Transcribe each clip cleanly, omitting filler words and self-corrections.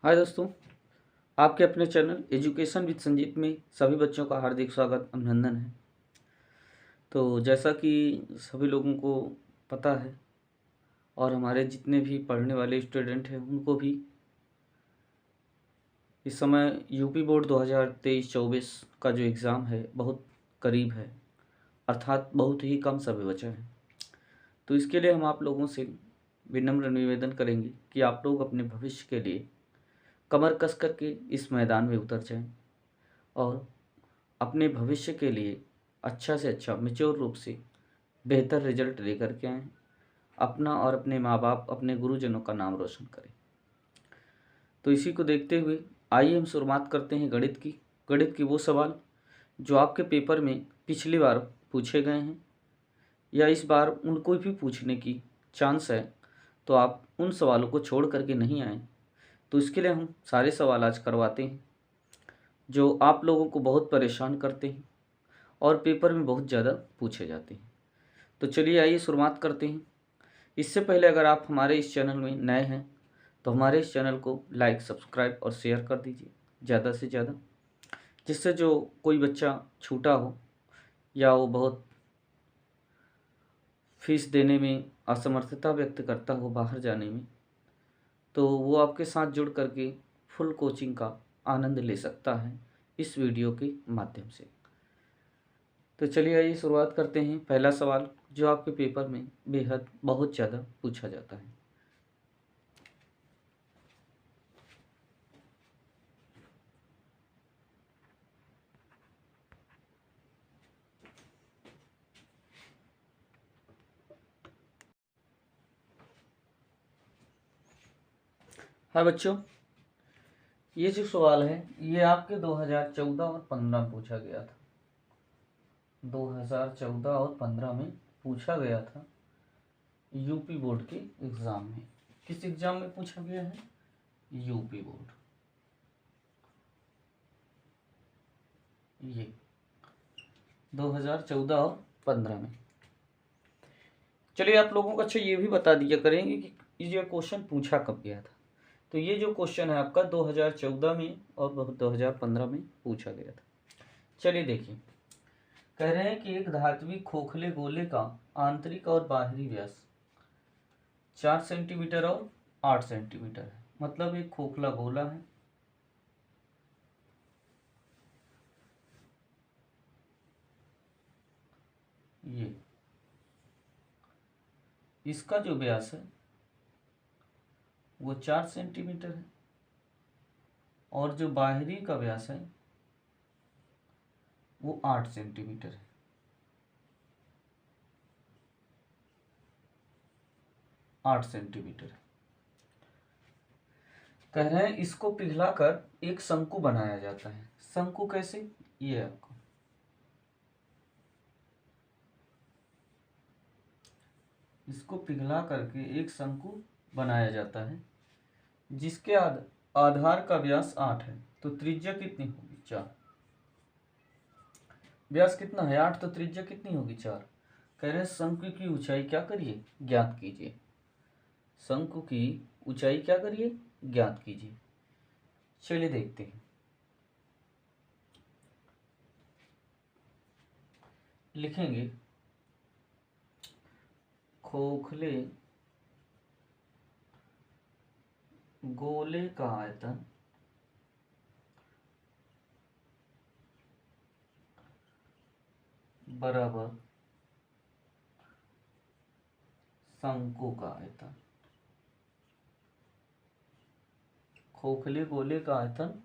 हाय दोस्तों, आपके अपने चैनल एजुकेशन विद संजीत में सभी बच्चों का हार्दिक स्वागत अभिनंदन है। तो जैसा कि सभी लोगों को पता है और हमारे जितने भी पढ़ने वाले स्टूडेंट हैं उनको भी इस समय यूपी बोर्ड 2023-24 का जो एग्ज़ाम है बहुत करीब है, अर्थात बहुत ही कम समय बचा है। तो इसके लिए हम आप लोगों से विनम्र निवेदन करेंगे कि आप लोग अपने भविष्य के लिए कमर कस करके इस मैदान में उतर जाएं और अपने भविष्य के लिए अच्छा से अच्छा मैच्योर रूप से बेहतर रिजल्ट लेकर के आएँ, अपना और अपने माँ बाप, अपने गुरुजनों का नाम रोशन करें। तो इसी को देखते हुए आइए हम शुरुआत करते हैं गणित की वो सवाल जो आपके पेपर में पिछली बार पूछे गए हैं या इस बार उनको भी पूछने की चांस है। तो आप उन सवालों को छोड़ करके नहीं आए। तो इसके लिए हम सारे सवाल आज करवाते हैं जो आप लोगों को बहुत परेशान करते हैं और पेपर में बहुत ज़्यादा पूछे जाते हैं। तो चलिए आइए शुरुआत करते हैं। इससे पहले अगर आप हमारे इस चैनल में नए हैं तो हमारे इस चैनल को लाइक, सब्सक्राइब और शेयर कर दीजिए ज़्यादा से ज़्यादा, जिससे जो कोई बच्चा छूटा हो या वो बहुत फीस देने में असमर्थता व्यक्त करता हो बाहर जाने में, तो वो आपके साथ जुड़ करके फुल कोचिंग का आनंद ले सकता है इस वीडियो के माध्यम से। तो चलिए आइए शुरुआत करते हैं। पहला सवाल जो आपके पेपर में बेहद बहुत ज़्यादा पूछा जाता है। हाँ बच्चों, ये जो सवाल है ये आपके 2014 और 15 में पूछा गया था। 2014 और 15 में पूछा गया था यूपी बोर्ड के एग्ज़ाम में। किस एग्ज़ाम में पूछा गया है? UP board. ये 2014 और 15 में। चलिए आप लोगों को अच्छा ये भी बता दिया करेंगे कि ये क्वेश्चन पूछा कब गया था। तो ये जो क्वेश्चन है आपका 2014 में और 2015 में पूछा गया था। चलिए देखिए, कह रहे हैं कि एक धात्विक खोखले गोले का आंतरिक और बाहरी व्यास 4 सेंटीमीटर और 8 सेंटीमीटर है। मतलब एक खोखला गोला है, ये इसका जो व्यास है वो 4 सेंटीमीटर है और जो बाहरी का व्यास है वो 8 सेंटीमीटर है। 8 सेंटीमीटर है। कह रहे हैं इसको पिघलाकर एक शंकु बनाया जाता है। शंकु कैसे? ये है आपको, इसको पिघला करके एक शंकु बनाया जाता है जिसके आधार का व्यास 8 है। तो त्रिज्या कितनी होगी? 4। व्यास कितना है? 8। तो त्रिज्या कितनी होगी? 4। कह रहे हैं शंकु की ऊंचाई क्या करिए? ज्ञात कीजिए। शंकु की ऊंचाई क्या करिए? ज्ञात कीजिए। चलिए देखते हैं। लिखेंगे खोखले गोले का आयतन बराबर शंकु का आयतन। खोखले गोले का आयतन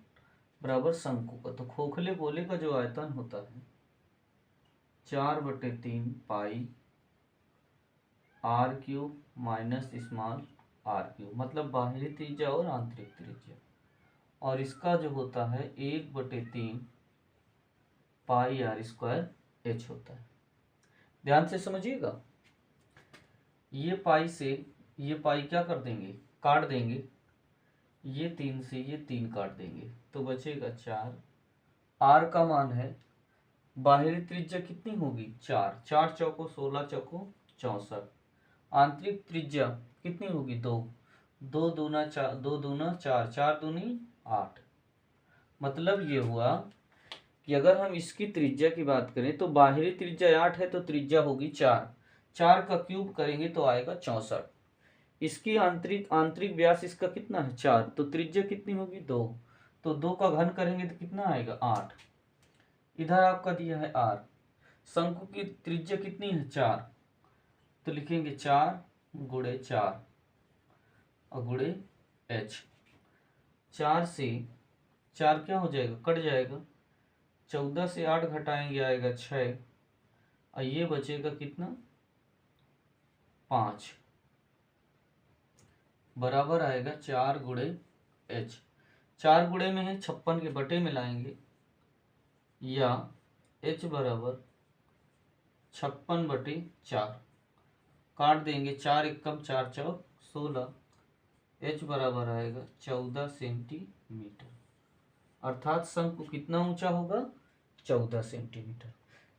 बराबर शंकु का। तो खोखले गोले का जो आयतन होता है 4/3 pi r cube minus small r cube, मतलब बाहरी त्रिज्या और आंतरिक त्रिज्या। और इसका जो होता है 1/3 पाई आर स्क्वायर एच होता है। ध्यान से समझिएगा, ये पाई से ये पाई क्या कर देंगे? काट देंगे। ये 3 से ये 3 काट देंगे तो बचेगा 4। आर का मान है, बाहरी त्रिज्या कितनी होगी? 4। 4 चौको 16, चौको 64। आंतरिक त्रिज्या कितनी होगी? 2। दो दूना चार, दो दूना चार, चार दूनी 8। मतलब ये हुआ कि अगर हम इसकी त्रिज्या की बात करें तो बाहरी त्रिज्या 8 है तो त्रिज्या होगी 4। 4 का क्यूब करेंगे तो आएगा 64। इसकी आंतरिक आंतरिक व्यास इसका कितना है 4, तो त्रिज्या कितनी होगी 2। तो 2 का घन करेंगे तो कितना आएगा 8। इधर आपका दिया है r। शंकु की त्रिज्या कितनी है 4, तो लिखेंगे 4 गुणे 4 और गुणे h। 4 से 4 क्या हो जाएगा, कट जाएगा। 14 से 8 घटाएंगे आएगा 6 और ये बचेगा कितना 5, बराबर आएगा 4 गुणे h। 4 गुणे में है 56 के बटे में लाएंगे या h बराबर 56/4 काट देंगे। 4 एकम 4 चौक 16, h बराबर आएगा 14 सेंटीमीटर। अर्थात शंकु कितना ऊंचा होगा 14 सेंटीमीटर।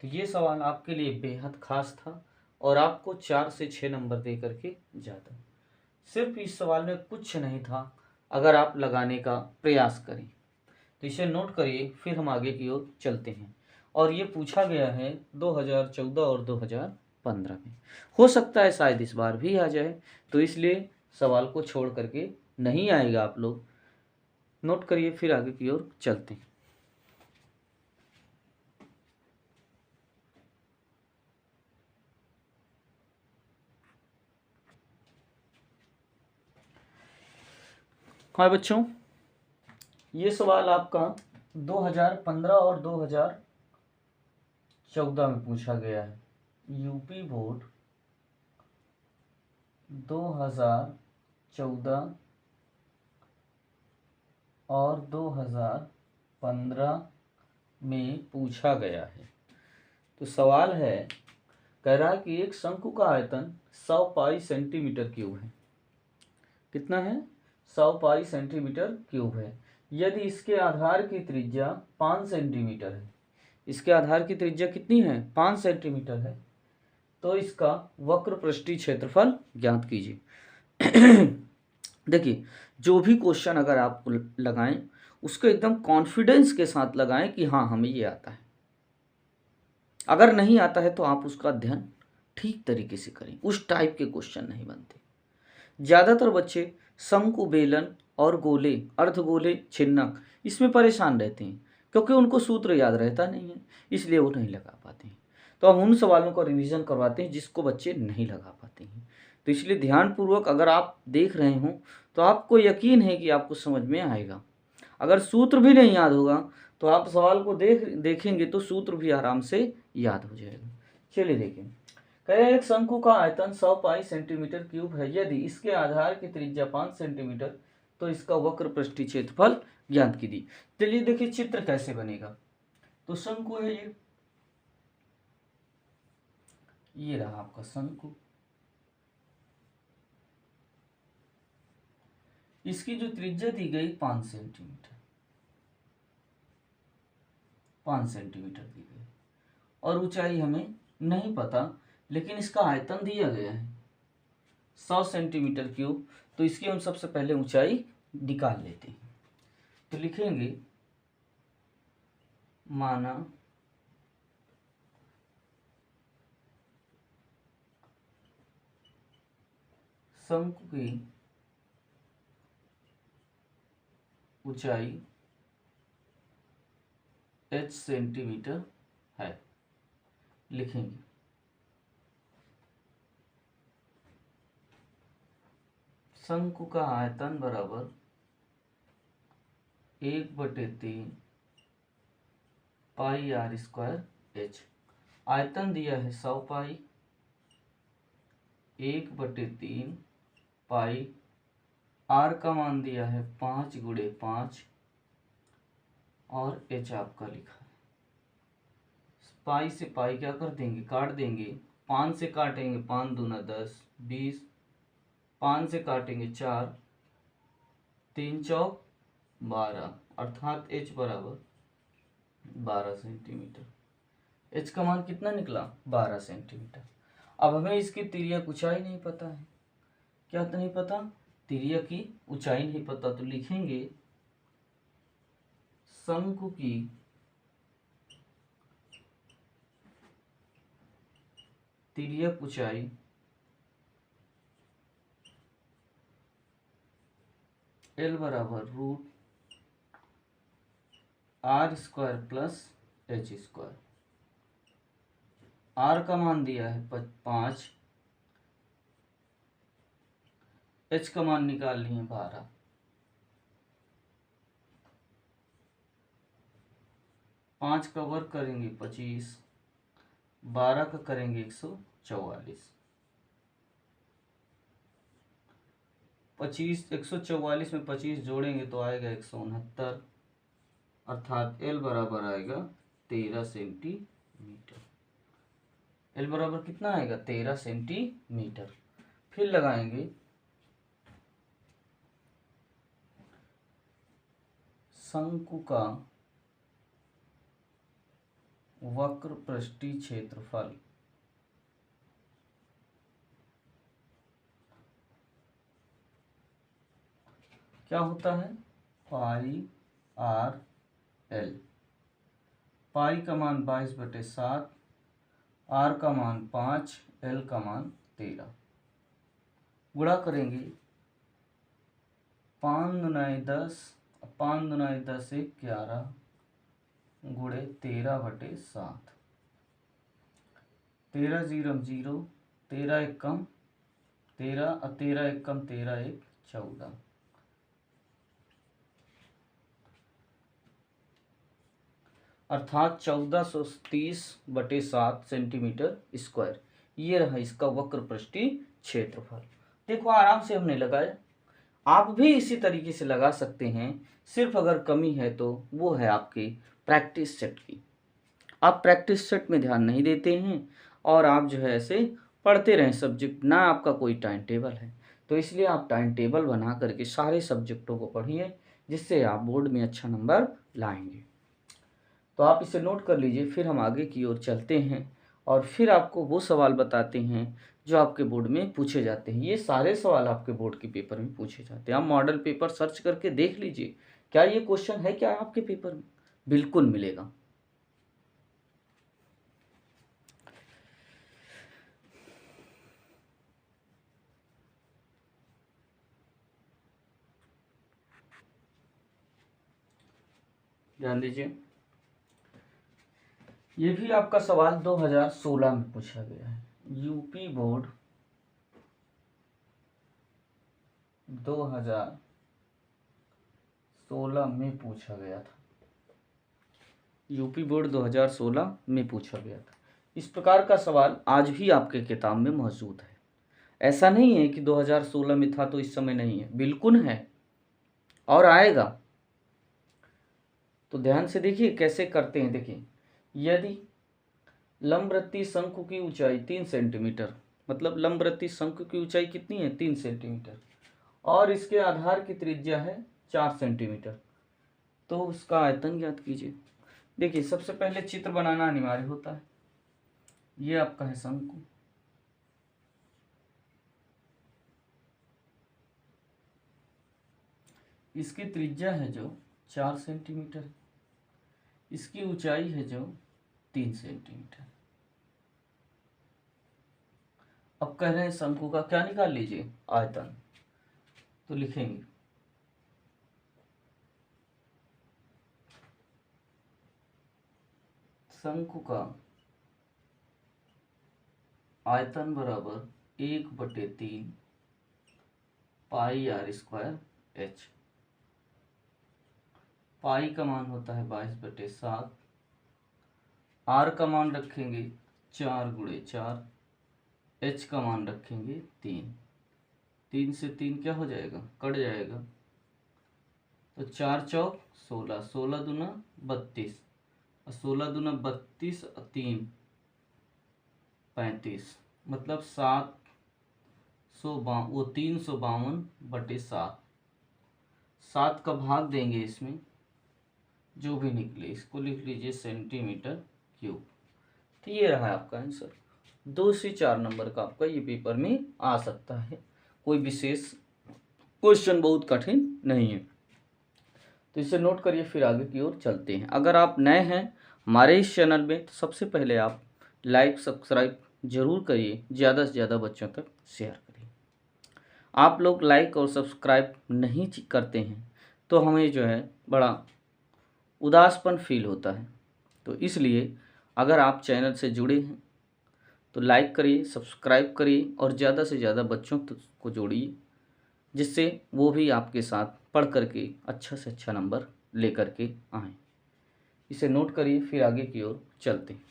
तो ये सवाल आपके लिए बेहद खास था और आपको 4 से 6 नंबर दे करके जाता। सिर्फ इस सवाल में कुछ नहीं था, अगर आप लगाने का प्रयास करें तो इसे नोट करिए। फिर हम आगे की ओर चलते हैं। और ये पूछा गया है 2014 और 2015 में। हो सकता है शायद इस बार भी आ जाए, तो इसलिए सवाल को छोड़ करके नहीं आएगा। आप लोग नोट करिए, फिर आगे की ओर चलते हैं। हाँ बच्चों, ये सवाल आपका 2015 और 2014 में पूछा गया है। यूपी बोर्ड 2014 और 2015 में पूछा गया है। तो सवाल है, कह रहा है कि एक शंकु का आयतन 100 पाई सेंटीमीटर क्यूब है। कितना है 100 पाई सेंटीमीटर क्यूब है। यदि इसके आधार की त्रिज्या 5 सेंटीमीटर है, इसके आधार की त्रिज्या कितनी है 5 सेंटीमीटर है, तो इसका वक्र पृष्ठीय क्षेत्रफल ज्ञात कीजिए। देखिए, जो भी क्वेश्चन अगर आप लगाएं उसको एकदम कॉन्फिडेंस के साथ लगाएं कि हाँ हमें ये आता है। अगर नहीं आता है तो आप उसका अध्ययन ठीक तरीके से करें। उस टाइप के क्वेश्चन नहीं बनते। ज़्यादातर बच्चे शंकु, बेलन और गोले, अर्धगोले, छिन्नक इसमें परेशान रहते हैं क्योंकि उनको सूत्र याद रहता नहीं है, इसलिए वो नहीं लगा पाते हैं। तो हम उन सवालों का रिवीजन करवाते हैं जिसको बच्चे नहीं लगा पाते हैं। तो इसलिए ध्यानपूर्वक अगर आप देख रहे हों तो आपको यकीन है कि आपको समझ में आएगा। अगर सूत्र भी नहीं याद होगा तो आप सवाल को देखेंगे तो सूत्र भी आराम से याद हो जाएगा। चलिए देखें, कहे एक शंकु का आयतन 100 पाई सेंटीमीटर क्यूब है। यदि इसके आधार की त्रिज्या 5 सेंटीमीटर, तो इसका वक्र पृष्ठीय क्षेत्रफल ज्ञात कीजिए। चलिए देखिए चित्र कैसे बनेगा। तो शंकु है ये रहा आपका शंकु। इसकी जो त्रिज्या दी गई 5 सेंटीमीटर, 5 सेंटीमीटर दी गई और ऊंचाई हमें नहीं पता, लेकिन इसका आयतन दिया गया है 100 सेंटीमीटर क्यूब। तो इसकी हम सबसे पहले ऊंचाई निकाल लेते हैं। तो लिखेंगे माना शंकु की ऊंचाई h सेंटीमीटर है। लिखेंगे शंकु का आयतन बराबर 1/3 पाई r स्क्वायर h। आयतन दिया है 100 पाई, 1/3 पाई, r का मान दिया है 5 गुणे 5 और h आपका लिखा है। पाई से पाई क्या कर देंगे, काट देंगे। 5 से काटेंगे 5 दूना 10, 20। 5 से काटेंगे 4, 3 चौक 12, अर्थात h बराबर 12 सेंटीमीटर। h का मान कितना निकला 12 सेंटीमीटर। अब हमें इसकी तिर्यक ऊंचाई नहीं पता है। क्या तो नहीं पता, तिर्यक की ऊंचाई नहीं पता तो लिखेंगे शंकु की तिर्यक ऊंचाई L बराबर √r² प्लस h²। r का मान दिया है 5, h का मान निकाल लिए 12। 5 का वर्ग करेंगे 25, 12 का करेंगे 144। 144 में 25 जोड़ेंगे तो आएगा 169, अर्थात L बराबर आएगा 13 सेंटीमीटर। L बराबर कितना आएगा 13 सेंटीमीटर। फिर लगाएंगे शंकु का वक्र पृष्ठीय क्षेत्रफल क्या होता है पाई आर एल। पाई का मान 22/7, आर का मान 5, एल का मान 13। गुणा करेंगे 5 दूनी 10, 5 दूनी 10 11 गुणे 13/7। 13 0 0, 13 1 कम 13, 13 1 कम 13 1 14। अर्थात 1430/7 सेंटीमीटर स्क्वायर। ये रहा इसका वक्र पृष्ठीय क्षेत्रफल। देखो आराम से हमने लगाया, आप भी इसी तरीके से लगा सकते हैं। सिर्फ अगर कमी है तो वो है आपकी प्रैक्टिस सेट की। आप प्रैक्टिस सेट में ध्यान नहीं देते हैं और आप जो है ऐसे पढ़ते रहें सब्जेक्ट, ना आपका कोई टाइम टेबल है। तो इसलिए आप टाइम टेबल बना करके सारे सब्जेक्टों को पढ़िए, जिससे आप बोर्ड में अच्छा नंबर लाएंगे। तो आप इसे नोट कर लीजिए। फिर हम आगे की ओर चलते हैं और फिर आपको वो सवाल बताते हैं जो आपके बोर्ड में पूछे जाते हैं। ये सारे सवाल आपके बोर्ड के पेपर में पूछे जाते हैं। आप मॉडल पेपर सर्च करके देख लीजिए, क्या ये क्वेश्चन है क्या आपके पेपर में, बिल्कुल मिलेगा। ध्यान दीजिए, ये भी आपका सवाल 2016 में पूछा गया है। यूपी बोर्ड 2016 में पूछा गया था। यूपी बोर्ड 2016 में पूछा गया था। इस प्रकार का सवाल आज भी आपके किताब में मौजूद है। ऐसा नहीं है कि 2016 में था तो इस समय नहीं है, बिल्कुल है और आएगा। तो ध्यान से देखिए कैसे करते हैं। देखिए, यदि लंबवृत्तीय शंकु की ऊंचाई 3 सेंटीमीटर, मतलब लंबवृत्तीय शंकु की ऊंचाई कितनी है 3 सेंटीमीटर, और इसके आधार की त्रिज्या है 4 सेंटीमीटर, तो उसका आयतन ज्ञात कीजिए। देखिए, सबसे पहले चित्र बनाना अनिवार्य होता है। ये आपका है शंकु, इसकी त्रिज्या है जो 4 सेंटीमीटर, इसकी ऊंचाई है जो 3 सेंटीमीटर। अब कह रहे हैं शंकु का क्या निकाल लीजिए, आयतन। तो लिखेंगे शंकु का आयतन बराबर 1/3 पाई r² h। पाई का मान होता है 22/7, r का मान रखेंगे 4 × 4, h का मान रखेंगे 3। 3 से 3 क्या हो जाएगा, कट जाएगा। तो 4 चौक 16, 16 दूना 32, 16 दूना 32, 3 35, मतलब 352/7। 7 का भाग देंगे इसमें, जो भी निकले इसको लिख लीजिए सेंटीमीटर क्यूब। तो ये रहा आपका आंसर। 2 से 4 नंबर का आपका ये पेपर में आ सकता है। कोई विशेष क्वेश्चन बहुत कठिन नहीं है, तो इसे नोट करिए, फिर आगे की ओर चलते हैं। अगर आप नए हैं हमारे इस चैनल में तो सबसे पहले आप लाइक सब्सक्राइब जरूर करिए, ज़्यादा से ज़्यादा बच्चों तक शेयर करिए। आप लोग लाइक और सब्सक्राइब नहीं करते हैं तो हमें जो है बड़ा उदासपन फील होता है। तो इसलिए अगर आप चैनल से जुड़े हैं तो लाइक करिए, सब्सक्राइब करिए और ज़्यादा से ज़्यादा बच्चों को जोड़िए, जिससे वो भी आपके साथ पढ़ करके अच्छा से अच्छा नंबर ले करके आएँ। इसे नोट करिए, फिर आगे की ओर चलते हैं।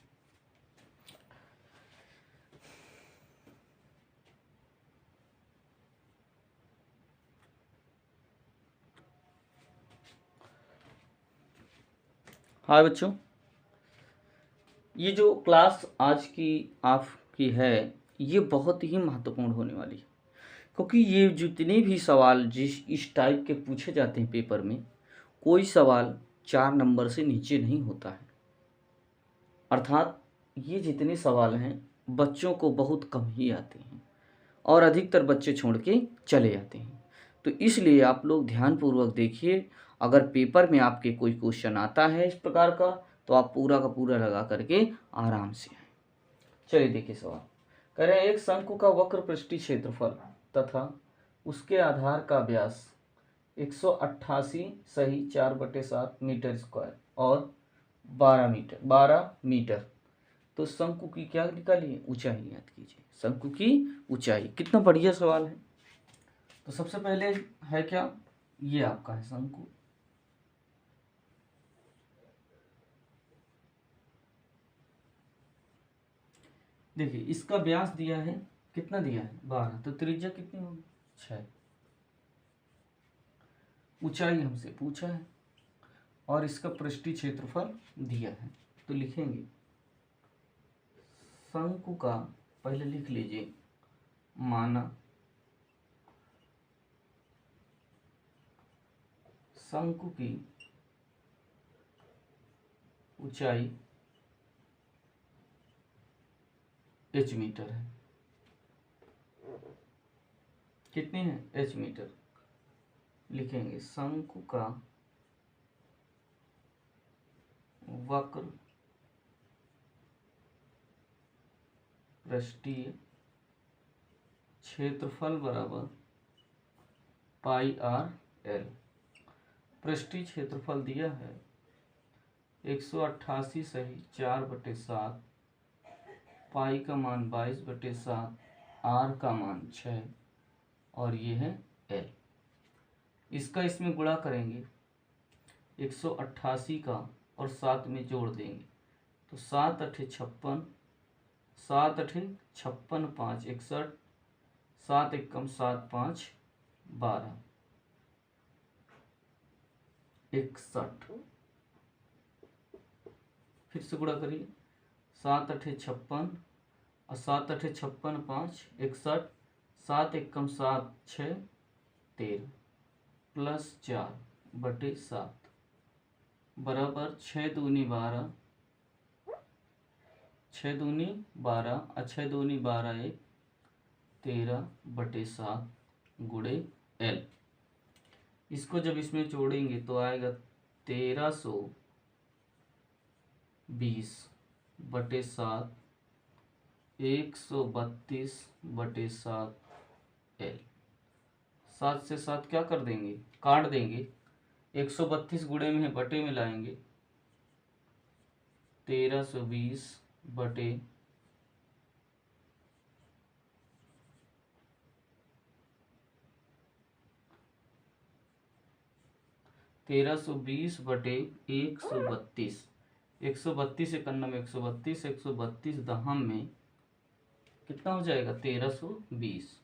हाय बच्चों, ये जो क्लास आज की आपकी है ये बहुत ही महत्वपूर्ण होने वाली है, क्योंकि ये जितने भी सवाल जिस इस टाइप के पूछे जाते हैं पेपर में, कोई सवाल 4 नंबर से नीचे नहीं होता है। अर्थात ये जितने सवाल हैं बच्चों को बहुत कम ही आते हैं और अधिकतर बच्चे छोड़ के चले जाते हैं। तो इसलिए आप लोग ध्यानपूर्वक देखिए, अगर पेपर में आपके कोई क्वेश्चन आता है इस प्रकार का तो आप पूरा का पूरा लगा करके आराम से आए। चलिए देखिए सवाल कह रहे हैं, एक शंकु का वक्र पृष्ठीय क्षेत्रफल तथा उसके आधार का व्यास 188 सही 4/7 मीटर स्क्वायर और 12 मीटर। तो शंकु की क्या निकालिए, ऊंचाई याद कीजिए, शंकु की ऊंचाई। कितना बढ़िया सवाल है। तो सबसे पहले है क्या, ये आपका है शंकु। देखिए इसका व्यास दिया है, कितना दिया है 12, तो त्रिज्या कितनी होगी 6। ऊंचाई हमसे पूछा है और इसका पृष्ठीय क्षेत्रफल दिया है, तो लिखेंगे शंकु का, पहले लिख लीजिए माना शंकु की ऊंचाई h मीटर है। कितनी है h मीटर। लिखेंगे शंकु का वक्र पृष्ठीय क्षेत्रफल बराबर πr/l। पृष्ठीय क्षेत्रफल दिया है 188 सही 4/7, पाई का मान 22/7, r का मान 6 और ये है l। इसका इसमें गुणा करेंगे 188 का और 7 में जोड़ देंगे तो 7 अठे 56, 7 अठे 56, 5 61, 7 एकम 7 5 12 61। फिर से गुणा करिए 7 अठे 56 और 7 अठे 56 5 61, 7 एकम 7 6 13 प्लस 4/7 बराबर 6 दूनी 12, 6 दूनी 12 और 6 दूनी 12 1 13/7 गुणे l। इसको जब इसमें जोड़ेंगे तो आएगा 1320/7 132/7 l। 7 से 7 क्या कर देंगे, काट देंगे। 132 गुणे में है, बटे में लाएंगे 1320 बटे 132 132 इकन्नम 132, 132 दहम में कितना हो जाएगा 1320।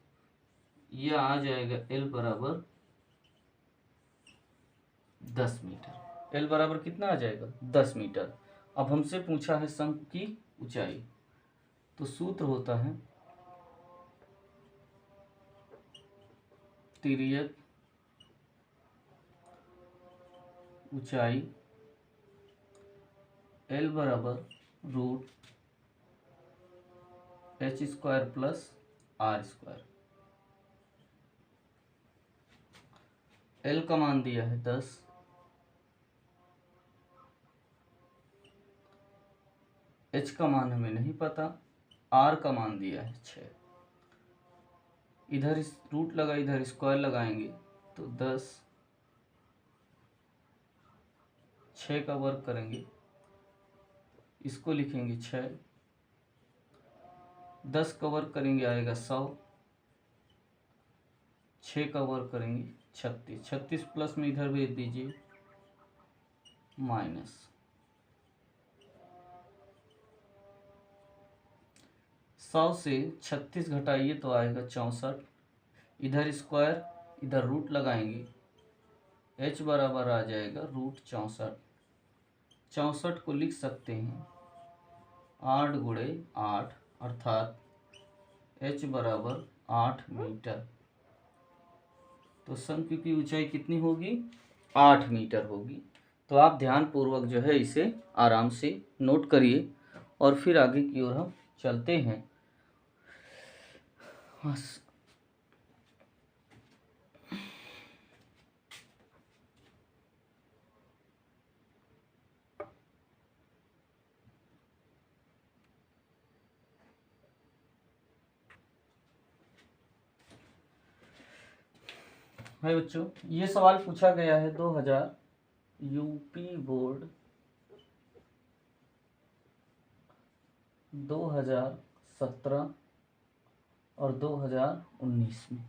यह आ जाएगा l बराबर 10 मीटर। l बराबर कितना आ जाएगा 10 मीटर। अब हमसे पूछा है शंकु की ऊंचाई, तो सूत्र होता है तिर्यक ऊंचाई l बराबर √h² + r²। एल का मान दिया है 10, एच का मान हमें नहीं पता, आर का मान दिया है 6। इधर इस रूट लगा, इधर स्क्वायर लगाएंगे तो 10, 6 का वर्ग करेंगे, इसको लिखेंगे 6, 10 का वर्ग करेंगे आएगा 100, 6 का वर्ग करेंगे 36, 36 प्लस में इधर भेज दीजिए माइनस, 100 से 36 घटाइए तो आएगा 64, इधर स्क्वायर इधर रूट लगाएंगे, h बराबर आ जाएगा √64। 64 को लिख सकते हैं 8 गुणे 8 अर्थात h बराबर 8 मीटर। तो शंकु की ऊंचाई कितनी होगी? 8 मीटर होगी। तो आप ध्यानपूर्वक जो है इसे आराम से नोट करिए और फिर आगे की ओर हम चलते हैं। भाई बच्चों, ये सवाल पूछा गया है 2000 यूपी बोर्ड 2017 और 2019 में।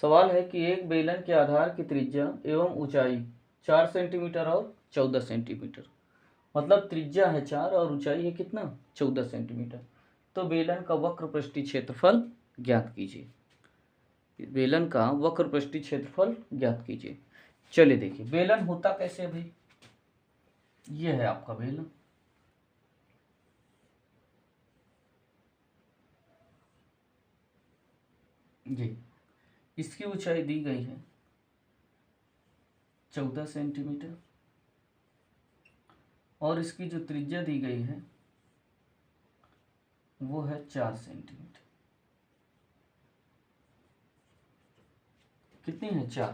सवाल है कि एक बेलन के आधार की त्रिज्या एवं ऊंचाई 4 सेंटीमीटर और 14 सेंटीमीटर, मतलब त्रिज्या है 4 और ऊंचाई है कितना? 14 सेंटीमीटर। तो बेलन का वक्र पृष्ठीय क्षेत्रफल ज्ञात कीजिए। बेलन का वक्र पृष्ठीय क्षेत्रफल ज्ञात कीजिए। चलिए देखिए बेलन होता कैसे भाई। ये है आपका बेलन, जी इसकी ऊंचाई दी गई है 14 सेंटीमीटर और इसकी जो त्रिज्या दी गई है वो है 4 सेंटीमीटर। कितनी है? 4।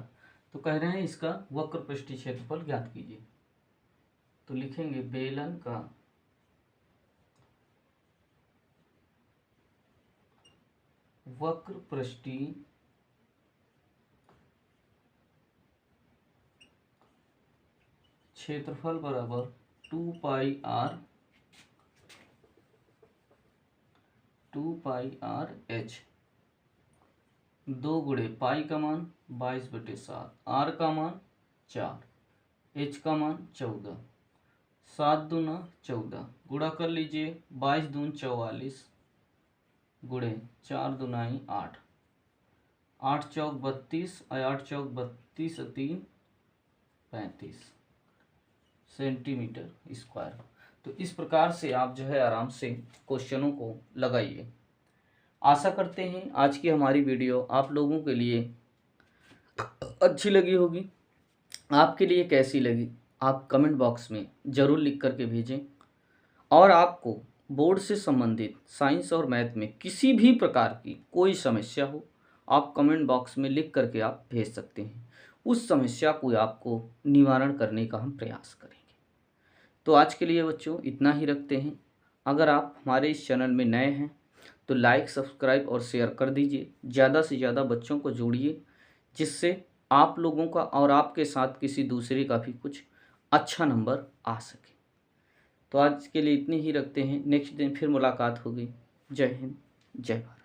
तो कह रहे हैं इसका वक्र पृष्ठीय क्षेत्रफल ज्ञात कीजिए। तो लिखेंगे बेलन का वक्र पृष्ठीय क्षेत्रफल बराबर 2πr h। 2 गुणे पाई का मान 22/7, आर का मान 4, एच का मान 14, 7 दूना 14, गुणा कर लीजिए 22 दून 44 गुणे 4 दूनाई 8, 8 चौक 32 और 8 चौक 32 और 3 35 सेंटीमीटर स्क्वायर। तो इस प्रकार से आप जो है आराम से क्वेश्चनों को लगाइए। आशा करते हैं आज की हमारी वीडियो आप लोगों के लिए अच्छी लगी होगी। आपके लिए कैसी लगी आप कमेंट बॉक्स में ज़रूर लिख करके भेजें। और आपको बोर्ड से संबंधित साइंस और मैथ में किसी भी प्रकार की कोई समस्या हो आप कमेंट बॉक्स में लिख करके आप भेज सकते हैं। उस समस्या को आपको निवारण करने का हम प्रयास करेंगे। तो आज के लिए बच्चों इतना ही रखते हैं। अगर आप हमारे इस चैनल में नए हैं तो लाइक, सब्सक्राइब और शेयर कर दीजिए। ज़्यादा से ज़्यादा बच्चों को जोड़िए जिससे आप लोगों का और आपके साथ किसी दूसरे का भी कुछ अच्छा नंबर आ सके। तो आज के लिए इतनी ही रखते हैं। नेक्स्ट दिन फिर मुलाकात होगी। जय हिंद, जय भारत।